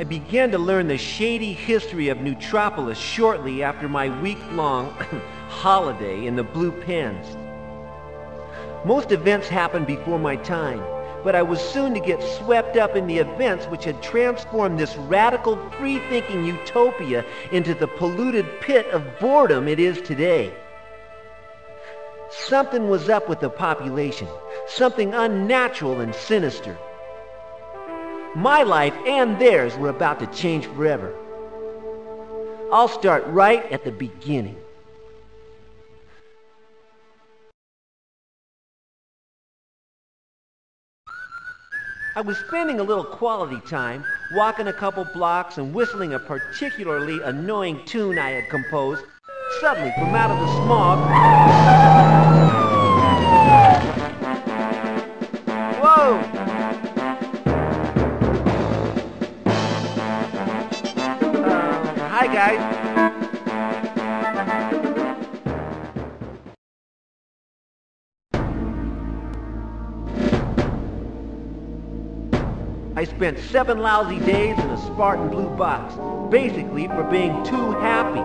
began to learn the shady history of Neutropolis shortly after my week-long holiday in the Blue Pens. Most events happened before my time, but I was soon to get swept up in the events which had transformed this radical, free-thinking utopia into the polluted pit of boredom it is today. Something was up with the population, something unnatural and sinister. My life and theirs were about to change forever. I'll start right at the beginning. I was spending a little quality time, walking a couple blocks and whistling a particularly annoying tune I had composed. Suddenly, from out of the smog... Whoa! Hi, guys. I spent 7 lousy days in a Spartan blue box, basically for being too happy.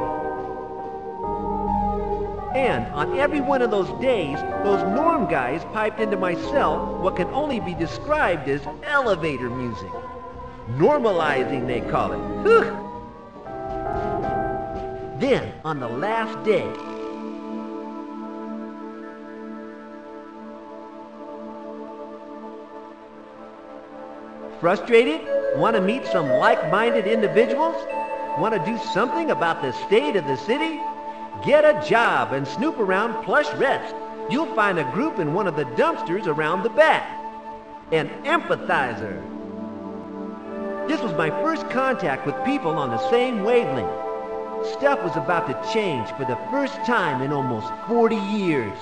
And on every one of those days, those norm guys piped into my cell what can only be described as elevator music. Normalizing, they call it. Whew. Then, on the last day, frustrated? Want to meet some like-minded individuals? Want to do something about the state of the city? Get a job and snoop around Plush Rest. You'll find a group in one of the dumpsters around the back. An empathizer. This was my first contact with people on the same wavelength. Stuff was about to change for the first time in almost 40 years.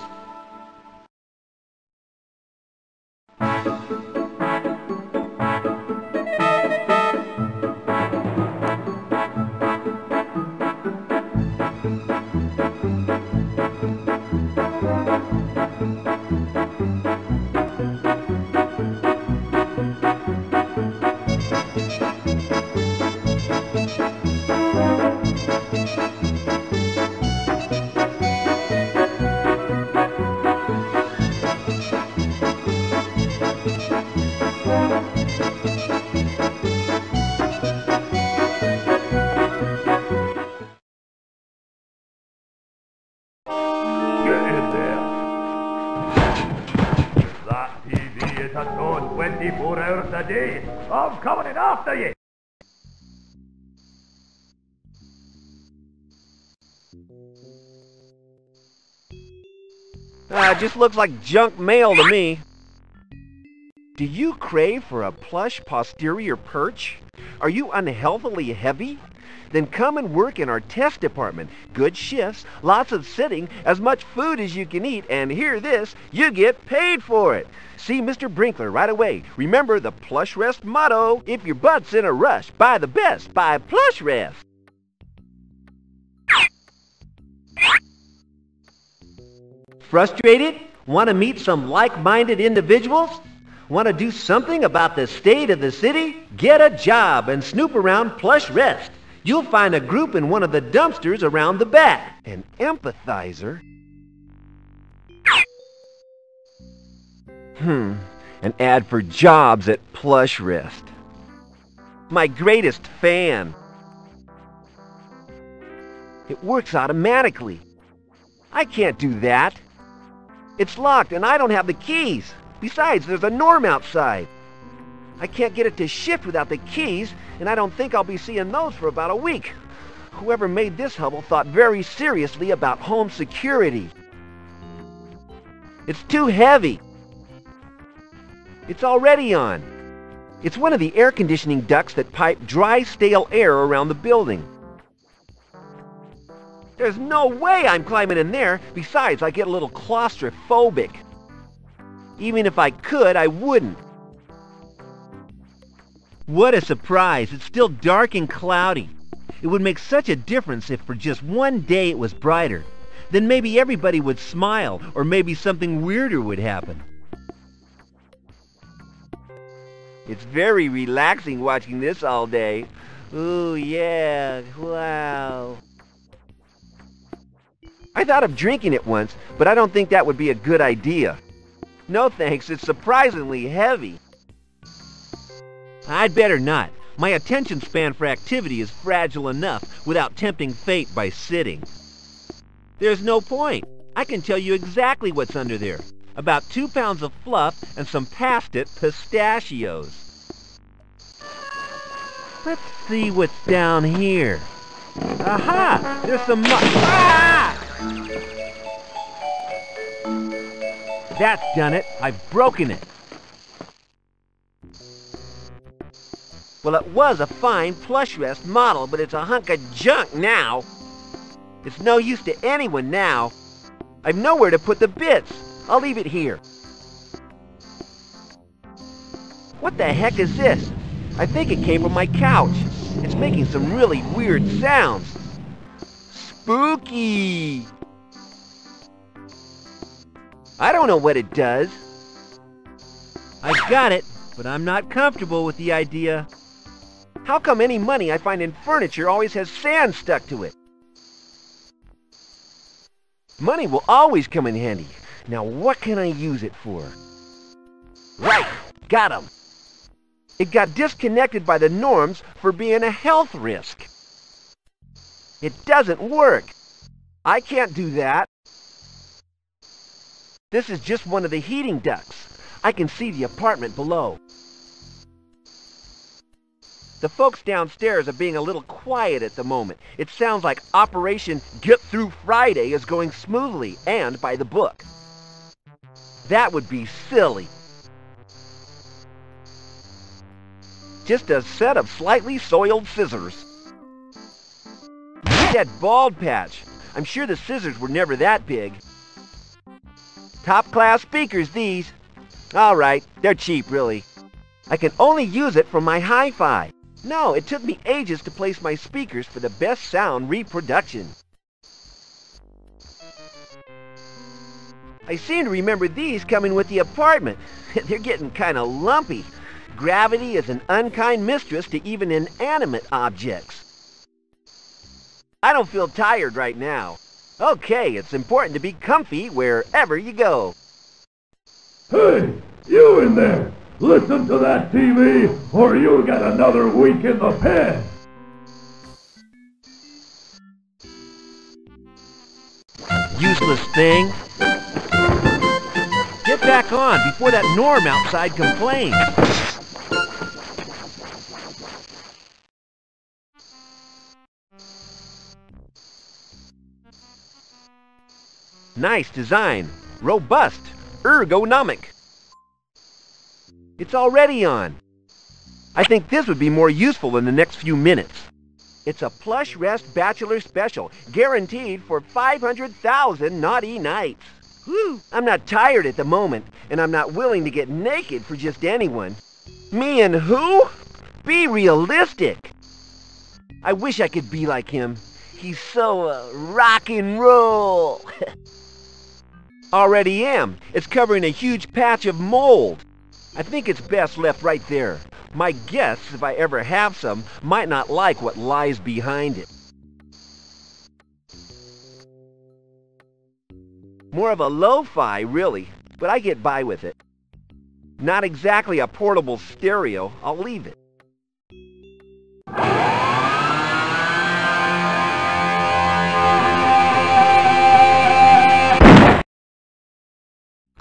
on 24 hours a day. I'm coming in after you. Just looks like junk mail to me. Do you crave for a plush posterior perch? Are you unhealthily heavy? Then come and work in our test department. Good shifts, lots of sitting, as much food as you can eat, and hear this, you get paid for it. See Mr. Brinkler right away. Remember the Plush Rest motto, if your butt's in a rush, buy the best, buy Plush Rest. Frustrated? Want to meet some like-minded individuals? Want to do something about the state of the city? Get a job and snoop around Plush Rest. You'll find a group in one of the dumpsters around the back. An empathizer? An ad for jobs at Plush Rest. My greatest fan. It works automatically. I can't do that. It's locked and I don't have the keys. Besides, there's a norm outside. I can't get it to shift without the keys, and I don't think I'll be seeing those for about a week. Whoever made this Hubble thought very seriously about home security. It's too heavy. It's already on. It's one of the air conditioning ducts that pipe dry, stale air around the building. There's no way I'm climbing in there. Besides, I get a little claustrophobic. Even if I could, I wouldn't. What a surprise. It's still dark and cloudy. It would make such a difference if for just one day it was brighter. Then maybe everybody would smile, or maybe something weirder would happen. It's very relaxing watching this all day. Ooh, yeah, wow. I thought of drinking it once, but I don't think that would be a good idea. No thanks, it's surprisingly heavy. I'd better not. My attention span for activity is fragile enough without tempting fate by sitting. There's no point. I can tell you exactly what's under there. About 2 pounds of fluff and some past-it pistachios. Let's see what's down here. Aha! There's some ah! That's done it. I've broken it. Well, it was a fine plush rest model, but it's a hunk of junk now. It's no use to anyone now. I've nowhere to put the bits. I'll leave it here. What the heck is this? I think it came from my couch. It's making some really weird sounds. Spooky! I don't know what it does. I've got it, but I'm not comfortable with the idea. How come any money I find in furniture always has sand stuck to it? Money will always come in handy. Now what can I use it for? Right, got him. It got disconnected by the norms for being a health risk. It doesn't work. I can't do that. This is just one of the heating ducts. I can see the apartment below. The folks downstairs are being a little quiet at the moment. It sounds like Operation Get Through Friday is going smoothly and by the book. That would be silly. Just a set of slightly soiled scissors. That bald patch. I'm sure the scissors were never that big. Top-class speakers, these. All right, they're cheap, really. I can only use it for my hi-fi. No, it took me ages to place my speakers for the best sound reproduction. I seem to remember these coming with the apartment. They're getting kind of lumpy. Gravity is an unkind mistress to even inanimate objects. I don't feel tired right now. Okay, it's important to be comfy wherever you go. Hey, you in there! Listen to that TV, or you'll get another week in the pen! Useless thing. Get back on before that Norm outside complains. Nice design. Robust. Ergonomic. It's already on. I think this would be more useful in the next few minutes. It's a plush rest bachelor special, guaranteed for 500,000 naughty nights. Whew. I'm not tired at the moment, and I'm not willing to get naked for just anyone. Me and who? Be realistic. I wish I could be like him. He's so, rock and roll. Already am. It's covering a huge patch of mold. I think it's best left right there. My guests, if I ever have some, might not like what lies behind it. More of a lo-fi, really, but I get by with it. Not exactly a portable stereo. I'll leave it.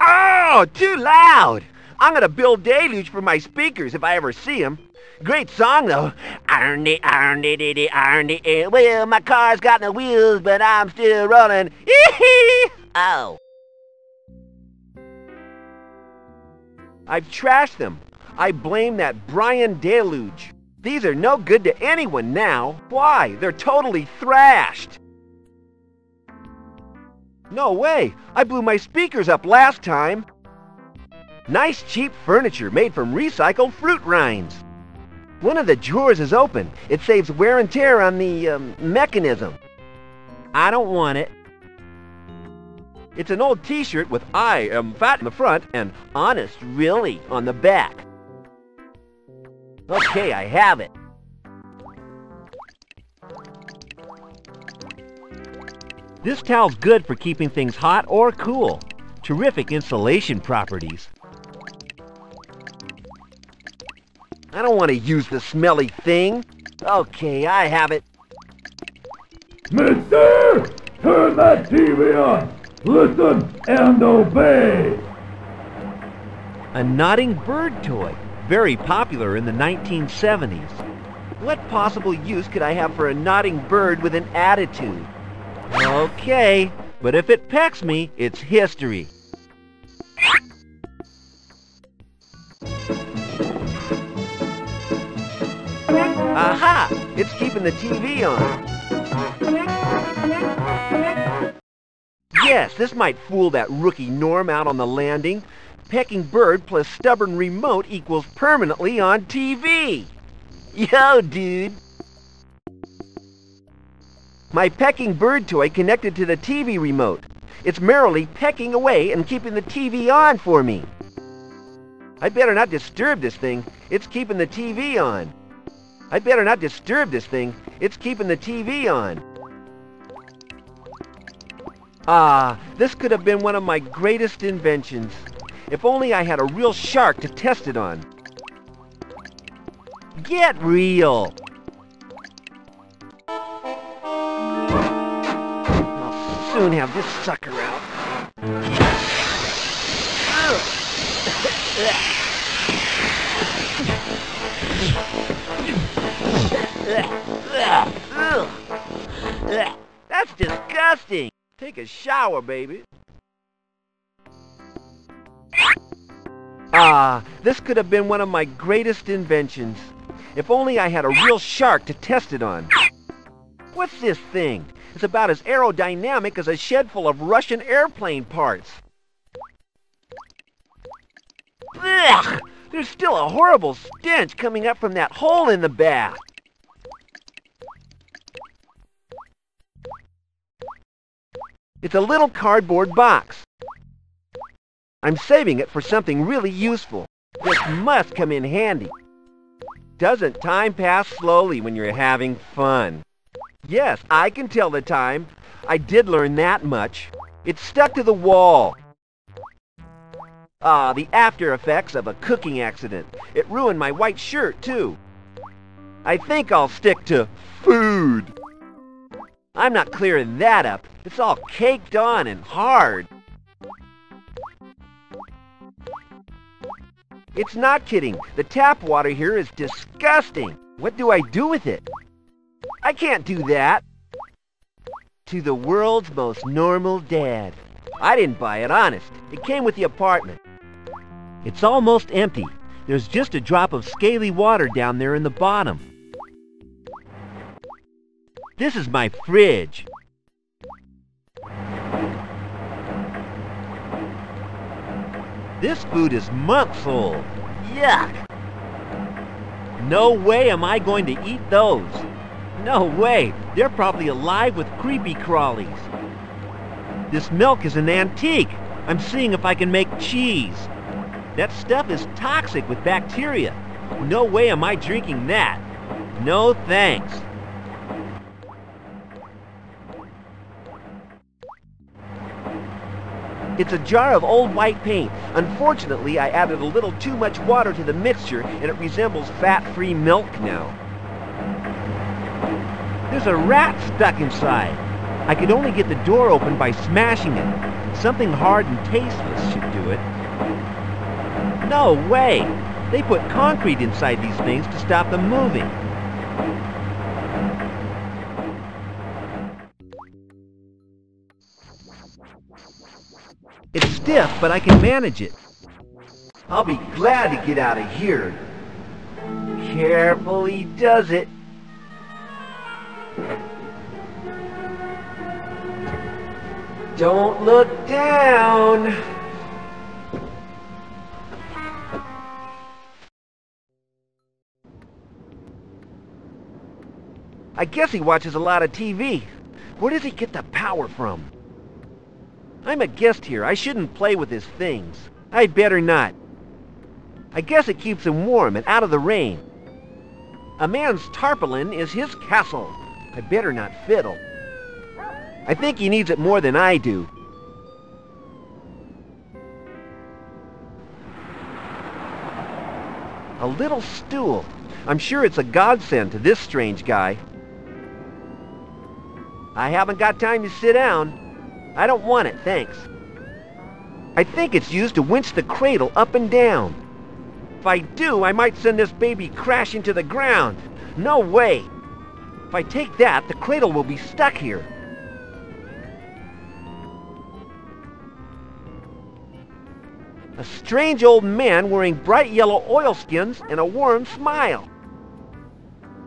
Oh, too loud! I'm gonna build deluge for my speakers if I ever see them. Great song, though. Well, my car's got no wheels, but I'm still rolling. Oh. I've trashed them. I blame that Brian Deluge. These are no good to anyone now. Why? They're totally thrashed. No way. I blew my speakers up last time. Nice cheap furniture made from recycled fruit rinds. One of the drawers is open. It saves wear and tear on the mechanism. I don't want it. It's an old t-shirt with "I am fat" in the front and "honest really" on the back. Okay, I have it. This towel's good for keeping things hot or cool. Terrific insulation properties. I don't want to use the smelly thing. Okay, I have it. Mister! Turn that TV on! Listen and obey! A nodding bird toy. Very popular in the 1970s. What possible use could I have for a nodding bird with an attitude? Okay, but if it pecks me, it's history. Aha! It's keeping the TV on. Yes, this might fool that rookie Norm out on the landing. Pecking bird plus stubborn remote equals permanently on TV. Yo, dude. My pecking bird toy connected to the TV remote. It's merrily pecking away and keeping the TV on for me. I better not disturb this thing. It's keeping the TV on. I better not disturb this thing. It's keeping the TV on. Ah, this could have been one of my greatest inventions. If only I had a real shark to test it on. Get real! I'll soon have this sucker out. That's disgusting! Take a shower, baby. Ah, this could have been one of my greatest inventions. If only I had a real shark to test it on. What's this thing? It's about as aerodynamic as a shed full of Russian airplane parts. Ugh! There's still a horrible stench coming up from that hole in the bath. It's a little cardboard box. I'm saving it for something really useful. This must come in handy. Doesn't time pass slowly when you're having fun? Yes, I can tell the time. I did learn that much. It's stuck to the wall. Ah, the after effects of a cooking accident. It ruined my white shirt, too. I think I'll stick to food. I'm not clearing that up. It's all caked on and hard. It's not kidding. The tap water here is disgusting. What do I do with it? I can't do that. To the world's most normal dad. I didn't buy it, honest. It came with the apartment. It's almost empty. There's just a drop of scaly water down there in the bottom. This is my fridge. This food is months old. Yuck! No way am I going to eat those. No way. They're probably alive with creepy crawlies. This milk is an antique. I'm seeing if I can make cheese. That stuff is toxic with bacteria. No way am I drinking that. No thanks. It's a jar of old white paint. Unfortunately, I added a little too much water to the mixture, and it resembles fat-free milk now. There's a rat stuck inside. I could only get the door open by smashing it. Something hard and tasteless should do it. No way! They put concrete inside these things to stop them moving. It's stiff, but I can manage it. I'll be glad to get out of here. Carefully does it. Don't look down. I guess he watches a lot of TV. Where does he get the power from? I'm a guest here. I shouldn't play with his things. I'd better not. I guess it keeps him warm and out of the rain. A man's tarpaulin is his castle. I better not fiddle. I think he needs it more than I do. A little stool. I'm sure it's a godsend to this strange guy. I haven't got time to sit down. I don't want it, thanks. I think it's used to winch the cradle up and down. If I do, I might send this baby crashing to the ground. No way! If I take that, the cradle will be stuck here. A strange old man wearing bright yellow oilskins and a warm smile.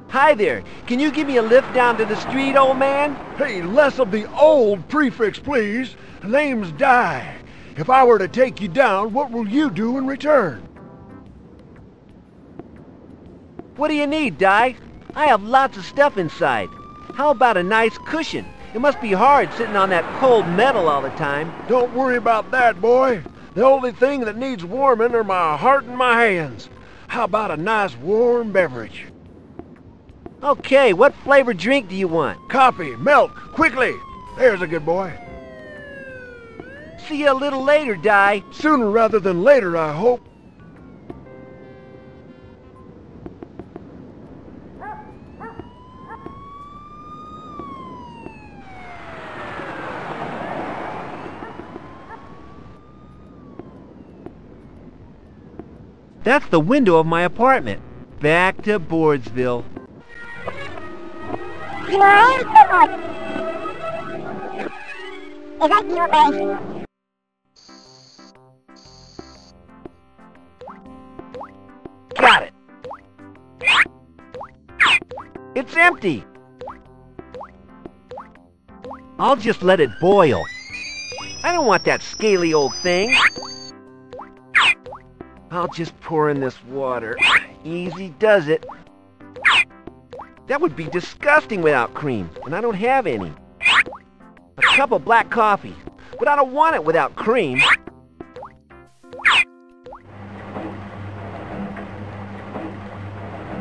Hi there. Can you give me a lift down to the street, old man? Hey, less of the old prefix, please. Name's Dai. If I were to take you down, what will you do in return? What do you need, Dai? I have lots of stuff inside. How about a nice cushion? It must be hard sitting on that cold metal all the time. Don't worry about that, boy. The only thing that needs warming are my heart and my hands. How about a nice warm beverage? Okay, what flavored drink do you want? Coffee, milk, quickly. There's a good boy. See you a little later, Dai. Sooner rather than later, I hope. That's the window of my apartment. Back to Boardsville. Got it. It's empty. I'll just let it boil. I don't want that scaly old thing. I'll just pour in this water. Easy does it. That would be disgusting without cream, and I don't have any. A cup of black coffee, but I don't want it without cream.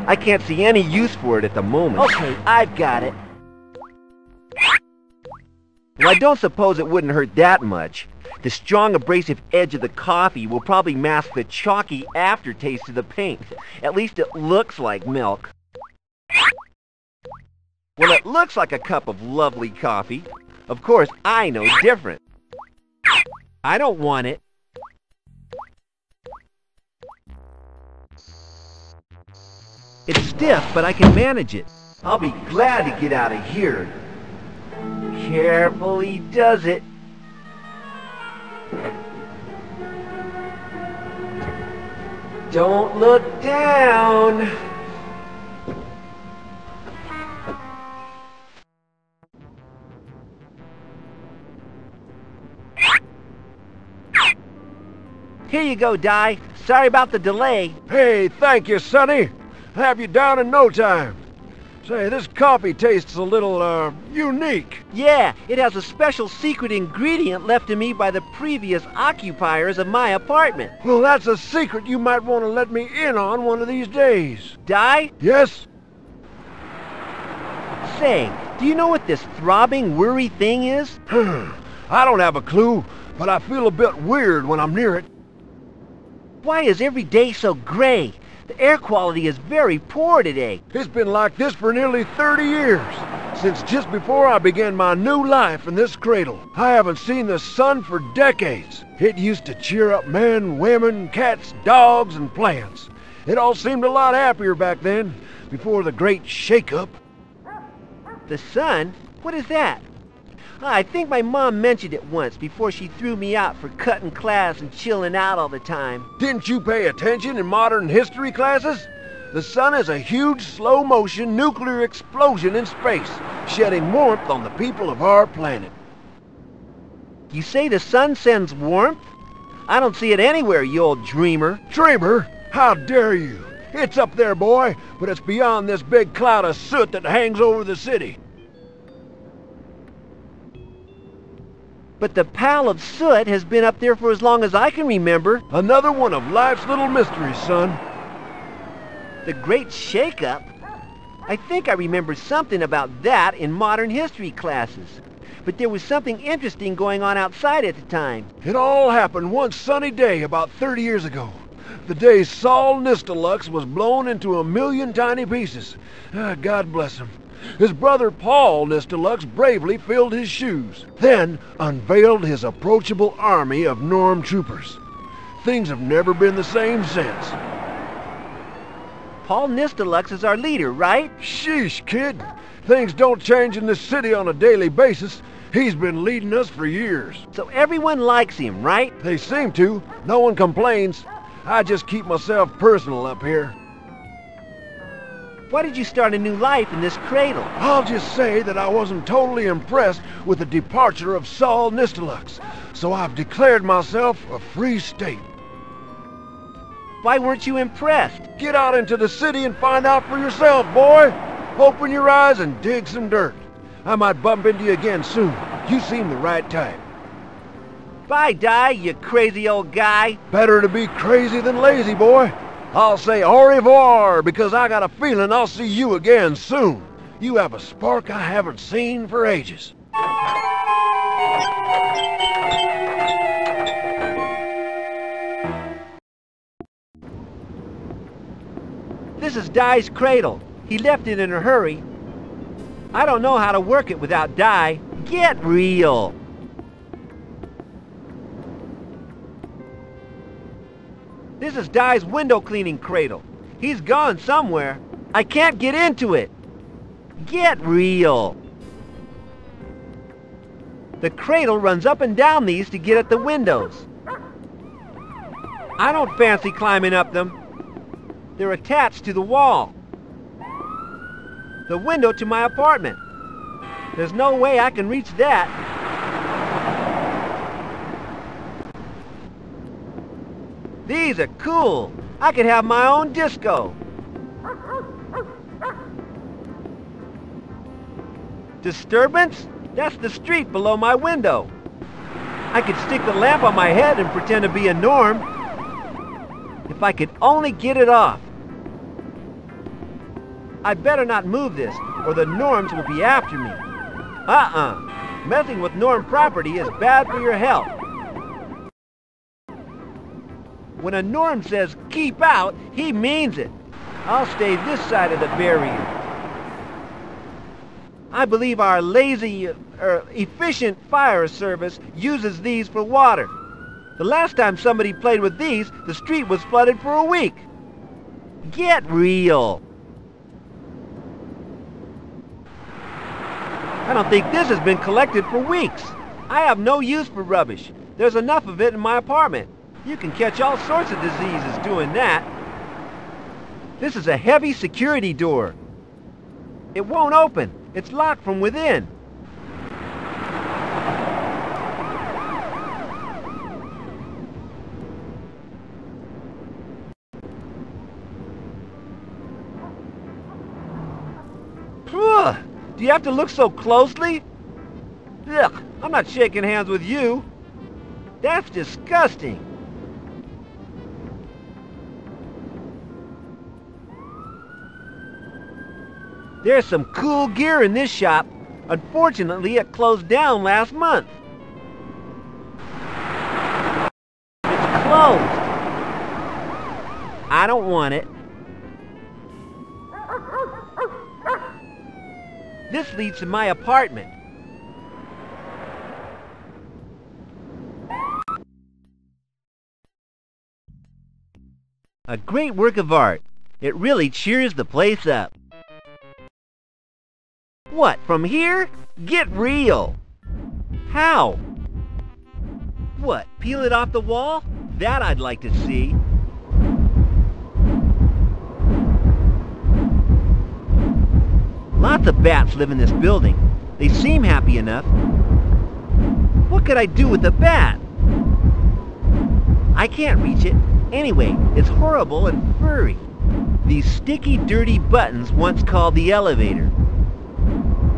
I can't see any use for it at the moment. Okay, I've got it. Well, I don't suppose it wouldn't hurt that much. The strong abrasive edge of the coffee will probably mask the chalky aftertaste of the paint. At least it looks like milk. Well, it looks like a cup of lovely coffee. Of course, I know different. I don't want it. It's stiff, but I can manage it. I'll be glad to get out of here. Carefully does it. Don't look down. Here you go, Dai. Sorry about the delay. Hey, thank you, Sonny. Have you down in no time. Say, this coffee tastes a little, unique. Yeah, it has a special secret ingredient left to me by the previous occupiers of my apartment. Well, that's a secret you might want to let me in on one of these days. Dai? Yes? Say, do you know what this throbbing, whirry thing is? I don't have a clue, but I feel a bit weird when I'm near it. Why is every day so gray? The air quality is very poor today. It's been like this for nearly 30 years, since just before I began my new life in this cradle. I haven't seen the sun for decades. It used to cheer up men, women, cats, dogs, and plants. It all seemed a lot happier back then, before the great shake-up. The sun? What is that? I think my mom mentioned it once before she threw me out for cutting class and chilling out all the time. Didn't you pay attention in modern history classes? The sun is a huge, slow-motion nuclear explosion in space, shedding warmth on the people of our planet. You say the sun sends warmth? I don't see it anywhere, you old dreamer. Dreamer? How dare you? It's up there, boy, but it's beyond this big cloud of soot that hangs over the city. But the pile of soot has been up there for as long as I can remember. Another one of life's little mysteries, son. The great shake-up? I think I remember something about that in modern history classes. But there was something interesting going on outside at the time. It all happened one sunny day about 30 years ago. The day Saul Nistelux was blown into a million tiny pieces. God bless him. His brother Paul Nistelux bravely filled his shoes, then unveiled his approachable army of Norm troopers. Things have never been the same since. Paul Nistelux is our leader, right? Sheesh, kid. Things don't change in this city on a daily basis. He's been leading us for years. So everyone likes him, right? They seem to. No one complains. I just keep myself personal up here. Why did you start a new life in this cradle? I'll just say that I wasn't totally impressed with the departure of Saul Nistelux, so I've declared myself a free state. Why weren't you impressed? Get out into the city and find out for yourself, boy. Open your eyes and dig some dirt. I might bump into you again soon. You seem the right type. Bye, Dai, you crazy old guy. Better to be crazy than lazy, boy. I'll say au revoir because I got a feeling I'll see you again soon. You have a spark I haven't seen for ages. This is Dai's cradle. He left it in a hurry. I don't know how to work it without Dai. Get real. This is Dai's window cleaning cradle. He's gone somewhere. I can't get into it. Get real. The cradle runs up and down these to get at the windows. I don't fancy climbing up them. They're attached to the wall. The window to my apartment. There's no way I can reach that. These are cool. I could have my own disco. Disturbance? That's the street below my window. I could stick the lamp on my head and pretend to be a Norm. If I could only get it off. I better not move this, or the Norms will be after me. Messing with Norm property is bad for your health. When a Norm says, keep out, he means it. I'll stay this side of the barrier. I believe our efficient fire service uses these for water. The last time somebody played with these, the street was flooded for a week. Get real. I don't think this has been collected for weeks. I have no use for rubbish. There's enough of it in my apartment. You can catch all sorts of diseases doing that. This is a heavy security door. It won't open. It's locked from within. Do you have to look so closely? Ugh, I'm not shaking hands with you. That's disgusting. There's some cool gear in this shop. Unfortunately, it closed down last month. It's closed. I don't want it. This leads to my apartment. A great work of art. It really cheers the place up. What, from here? Get real! How? What, peel it off the wall? That I'd like to see. Lots of bats live in this building. They seem happy enough. What could I do with a bat? I can't reach it. Anyway, it's horrible and furry. These sticky, dirty buttons once called the elevator.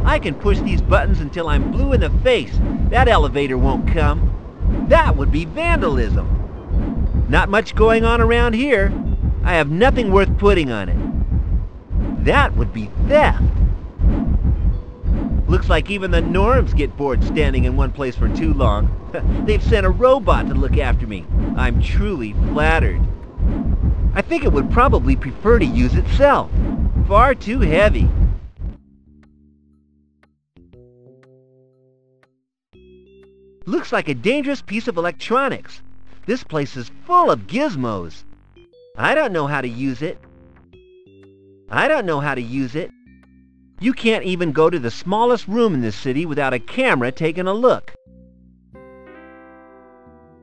I can push these buttons until I'm blue in the face. That elevator won't come. That would be vandalism. Not much going on around here. I have nothing worth putting on it. That would be theft. Looks like even the Norms get bored standing in one place for too long. They've sent a robot to look after me. I'm truly flattered. I think it would probably prefer to use itself. Far too heavy. Looks like a dangerous piece of electronics. This place is full of gizmos. I don't know how to use it. I don't know how to use it. You can't even go to the smallest room in this city without a camera taking a look.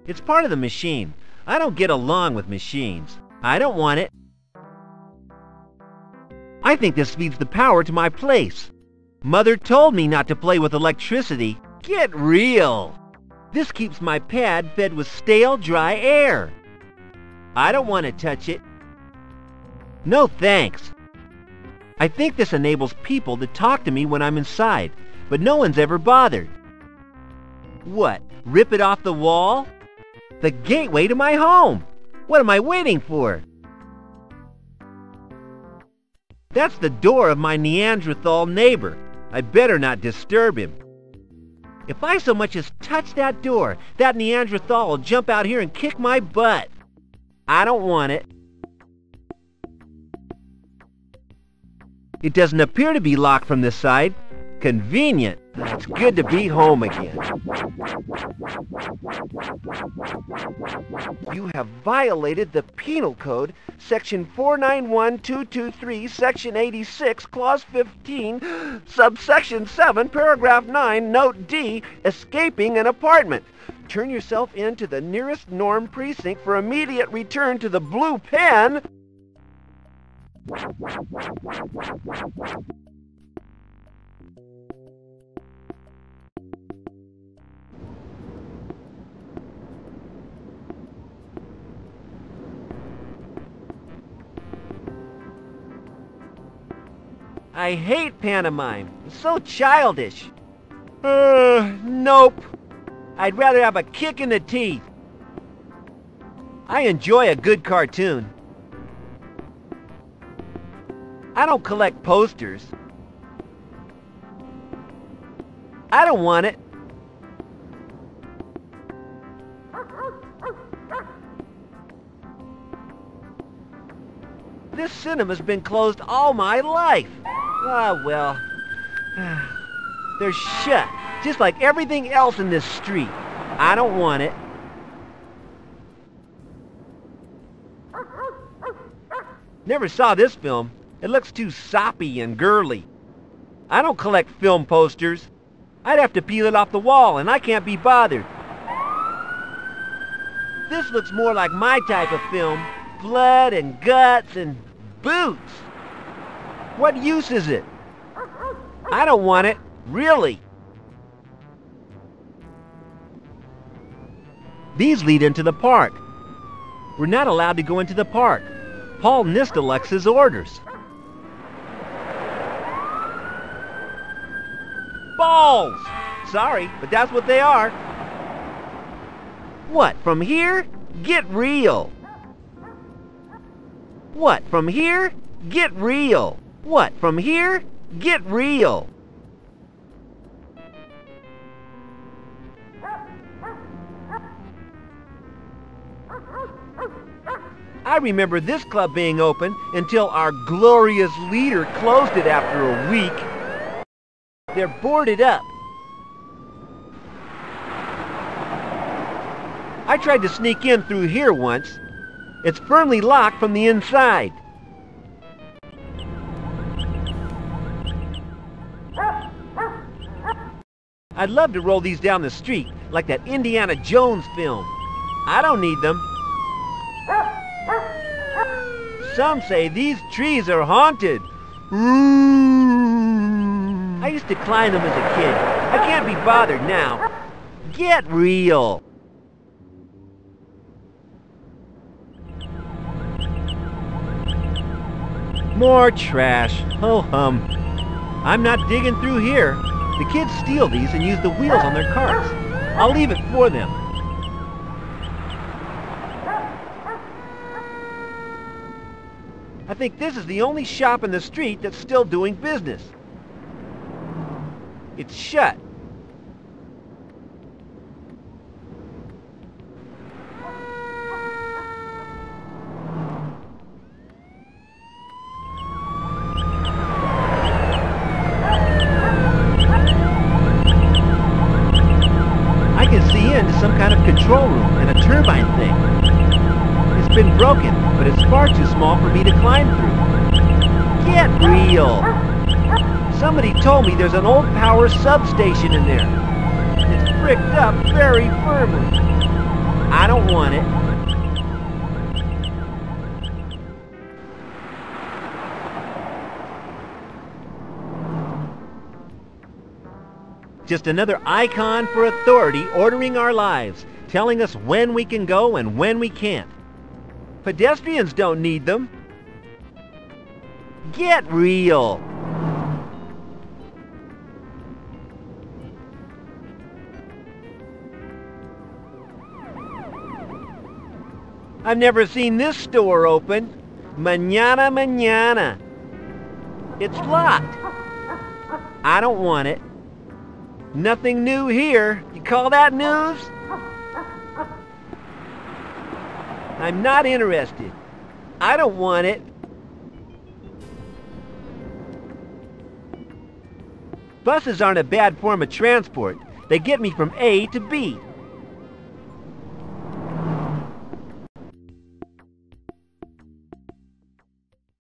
It's part of the machine. I don't get along with machines. I don't want it. I think this feeds the power to my place. Mother told me not to play with electricity. Get real! This keeps my pad fed with stale, dry air. I don't want to touch it. No thanks. I think this enables people to talk to me when I'm inside, but no one's ever bothered. What, rip it off the wall? The gateway to my home! What am I waiting for? That's the door of my Neanderthal neighbor. I better not disturb him. If I so much as touch that door, that Neanderthal will jump out here and kick my butt. I don't want it. It doesn't appear to be locked from this side. Convenient. It's good to be home again. You have violated the Penal Code, Section 491223, Section 86, Clause 15, Subsection 7, Paragraph 9, Note D, escaping an apartment. Turn yourself in to the nearest Norm precinct for immediate return to the blue pen. I hate pantomime. It's so childish. Nope. I'd rather have a kick in the teeth. I enjoy a good cartoon. I don't collect posters. I don't want it. This cinema's been closed all my life. Ah, well. They're shut, just like everything else in this street. I don't want it. Never saw this film. It looks too soppy and girly. I don't collect film posters. I'd have to peel it off the wall, and I can't be bothered. This looks more like my type of film. Blood and guts and boots. What use is it? I don't want it, really. These lead into the park. We're not allowed to go into the park. Paul Nistelex's orders. Balls! Sorry, but that's what they are. What, from here? Get real. What, from here? Get real. What, from here? Get real. I remember this club being open until our glorious leader closed it after a week. They're boarded up. I tried to sneak in through here once. It's firmly locked from the inside. I'd love to roll these down the street like that Indiana Jones film. I don't need them. Some say these trees are haunted. I used to climb them as a kid. I can't be bothered now. Get real. More trash. Ho hum. I'm not digging through here. The kids steal these and use the wheels on their carts. I'll leave it for them. I think this is the only shop in the street that's still doing business. It's shut. I can see into some kind of control room and a turbine thing. It's been broken, but it's far too small for me to climb through. Get real! Somebody told me there's an old power substation in there. It's bricked up very firmly. I don't want it. Just another icon for authority ordering our lives, telling us when we can go and when we can't. Pedestrians don't need them. Get real! I've never seen this store open. Mañana, mañana. It's locked. I don't want it. Nothing new here. You call that news? I'm not interested. I don't want it. Buses aren't a bad form of transport. They get me from A to B.